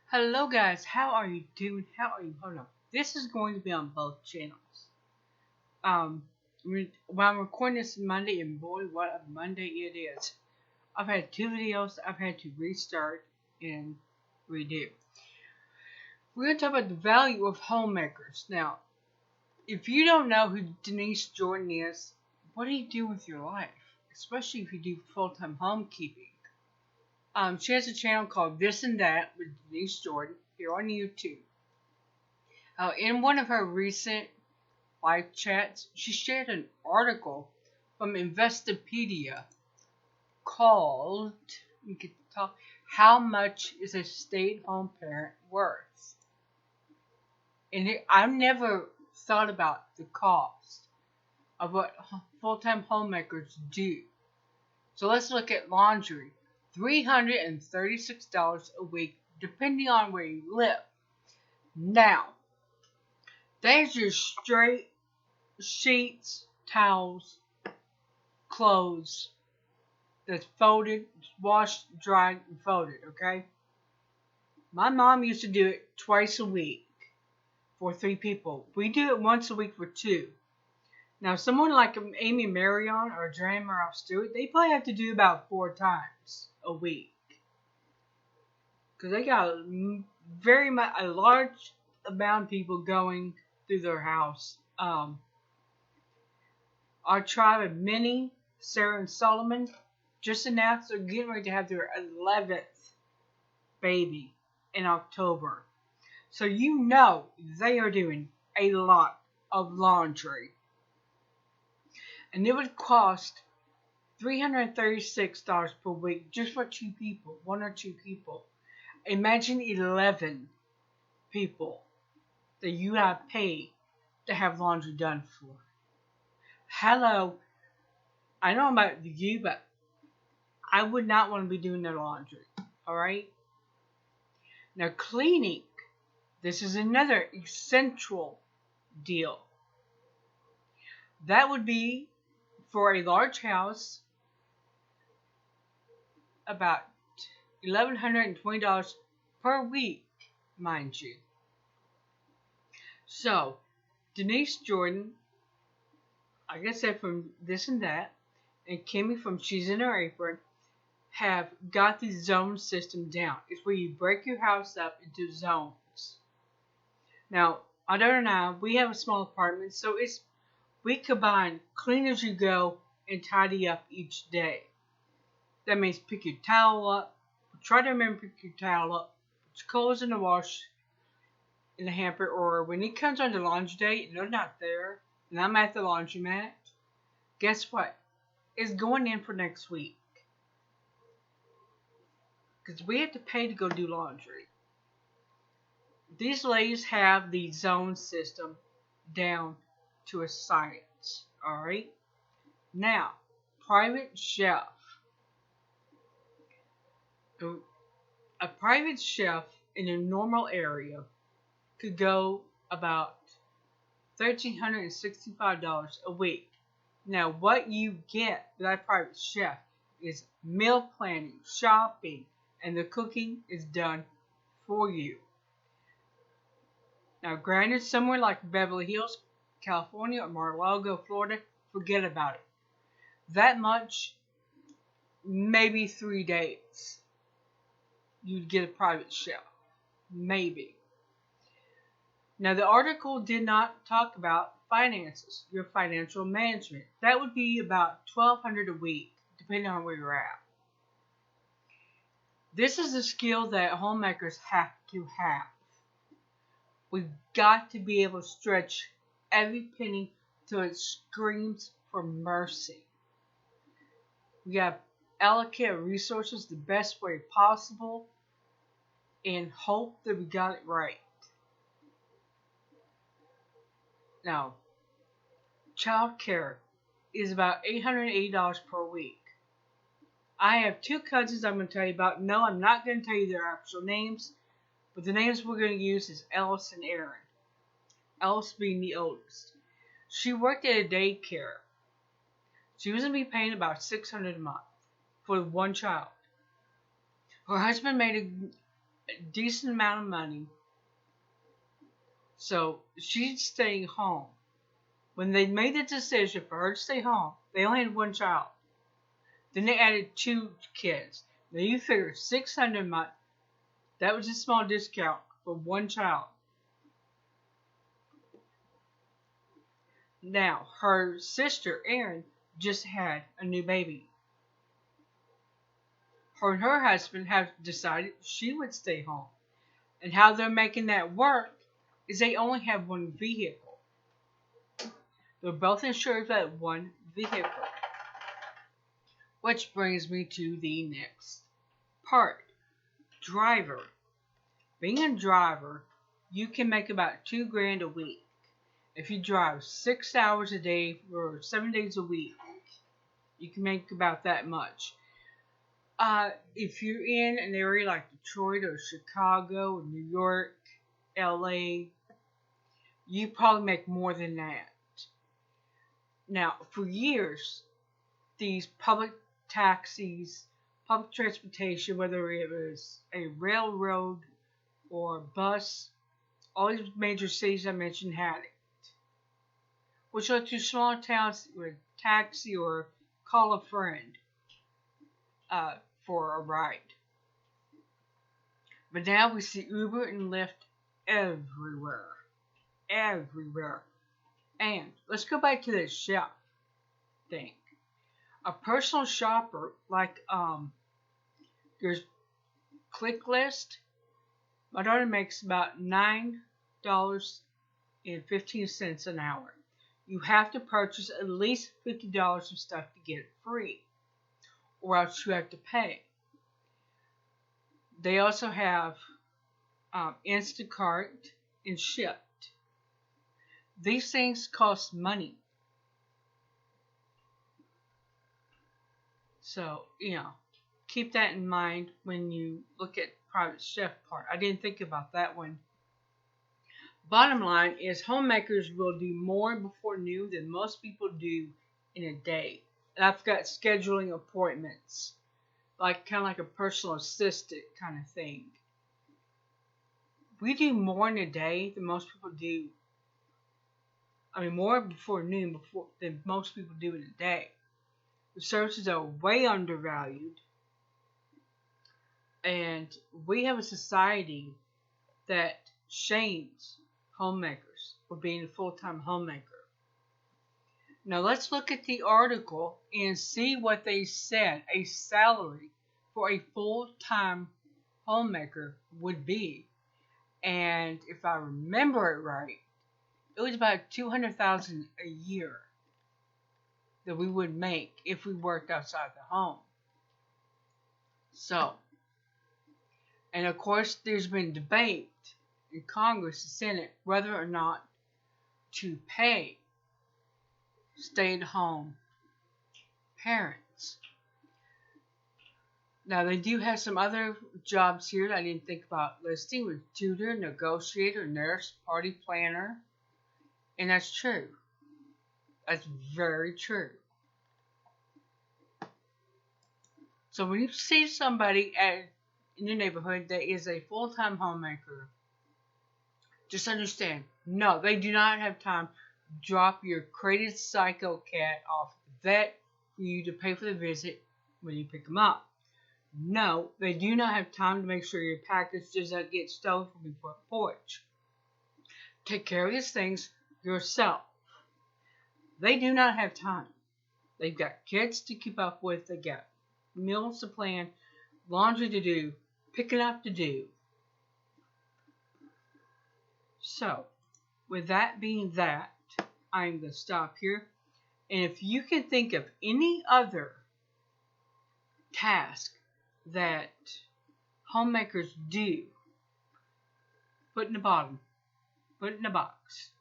Hello guys, how are you doing? How are you? Hold on. This is going to be on both channels. Um, while I'm recording this Monday, and boy, what a Monday it is. I've had two videos I've had to restart and redo. We're going to talk about the value of homemakers. Now, if you don't know who Denise Jordan is, what do you do with your life? Especially if you do full-time homekeeping. She has a channel called This and That with Denise Jordan here on YouTube. In one of her recent live chats, she shared an article from Investopedia called you could talk, How Much is a Stay-at-Home Parent Worth? And I've never thought about the cost of what full-time homemakers do. So let's look at laundry. $336 a week, depending on where you live. Now, there's your straight sheets, towels, clothes that's folded, washed, dried, and folded, okay? My mom used to do it twice a week for 3 people. We do it once a week for 2. Now, someone like Amy Maryon or Joanne Morrell Stewart, they probably have to do about 4 times a week. Because they got a large amount of people going through their house. Our tribe of Minnie, Sarah, and Solomon just announced they're getting ready to have their 11th baby in October. So you know they are doing a lot of laundry. And it would cost $336 per week just for 2 people, 1 or 2 people. Imagine 11 people that you have paid to have laundry done for. Hello, I know about you, but I would not want to be doing their laundry. Alright? Now, cleaning. This is another essential deal. That would be, for a large house, about $1,120 per week, mind you. So, Denise Jordan, like I said, from This and That, and Kimmy from She's in Her Apron, have got the zone system down. It's where you break your house up into zones. Now, my daughter and I, we have a small apartment, so we combine clean as you go and tidy up each day. That means pick your towel up. Try to remember to pick your towel up. Put your clothes in the wash in the hamper, or when it comes on the laundry day and they're not there, and I'm at the laundromat, guess what? It's going in for next week. Because we have to pay to go do laundry. These ladies have the zone system down to a science. Alright? Now, private chef. A private chef in a normal area could go about $1,365 a week. Now, what you get with that private chef is meal planning, shopping, and the cooking is done for you. Now, granted, somewhere like Beverly Hills, California, or Mar-a-Lago, Florida, forget about it. That much, maybe 3 days, you'd get a private chef. Maybe. Now, the article did not talk about finances, your financial management. That would be about $1,200 a week, depending on where you're at. This is a skill that homemakers have to have. We've got to be able to stretch every penny till it screams for mercy. We got to allocate our resources the best way possible and hope that we got it right. Now, child care is about $880 per week. I have 2 cousins I'm going to tell you about. No, I'm not going to tell you their actual names, but the names we're going to use is Ellis and Aaron. Ellis being the oldest. She worked at a daycare. She was going to be paying about $600 a month for 1 child. Her husband made a decent amount of money. So she's staying home. When they made the decision for her to stay home, they only had one child. Then they added two kids. Now you figure 600 a month. That was a small discount for one child. Now her sister Erin just had a new baby. Her and her husband have decided she would stay home. And how they're making that work is they only have one vehicle. They're both insured for that one vehicle. Which brings me to the next part. Driver. Being a driver, you can make about $2,000 a week. If you drive 6 hours a day for 7 days a week, you can make about that much. If you're in an area like Detroit or Chicago or New York, LA, you probably make more than that. Now, for years, these public taxis, public transportation, whether it was a railroad or bus, all these major cities I mentioned had it. Which are to small towns with taxi or call a friend for a ride. But now we see Uber and Lyft everywhere. Everywhere. And let's go back to the shop thing. A personal shopper, like there's ClickList. My daughter makes about $9.15 an hour. You have to purchase at least $50 of stuff to get it free, or else you have to pay. They also have Instacart and Shipt. These things cost money. So, keep that in mind when you look at private chef part. I didn't think about that one. Bottom line is homemakers will do more before noon than most people do in a day. And I've got scheduling appointments, like kind of like a personal assistant kind of thing. We do more in a day than most people do. I mean, more before noon than most people do in a day. The services are way undervalued, and we have a society that shames homemakers for being a full-time homemaker. Now let's look at the article and see what they said a salary for a full-time homemaker would be. And if I remember it right, it was about $200,000 a year that we would make if we worked outside the home. So, and of course there's been debate in Congress and Senate whether or not to pay stay-at-home parents. Now they do have some other jobs here that I didn't think about listing, with tutor, negotiator, nurse, party planner, and that's true. That's very true. So when you see somebody in your neighborhood that is a full-time homemaker, just understand, no, they do not have time to drop your crazy psycho cat off at the vet for you to pay for the visit when you pick them up. No, they do not have time to make sure your package doesn't get stolen from your front porch. Take care of these things yourself. They do not have time. They've got kids to keep up with. They got meals to plan, laundry to do, picking up to do. So, with that being that, I'm going to stop here. And if you can think of any other task that homemakers do, put in the bottom, put it in the box.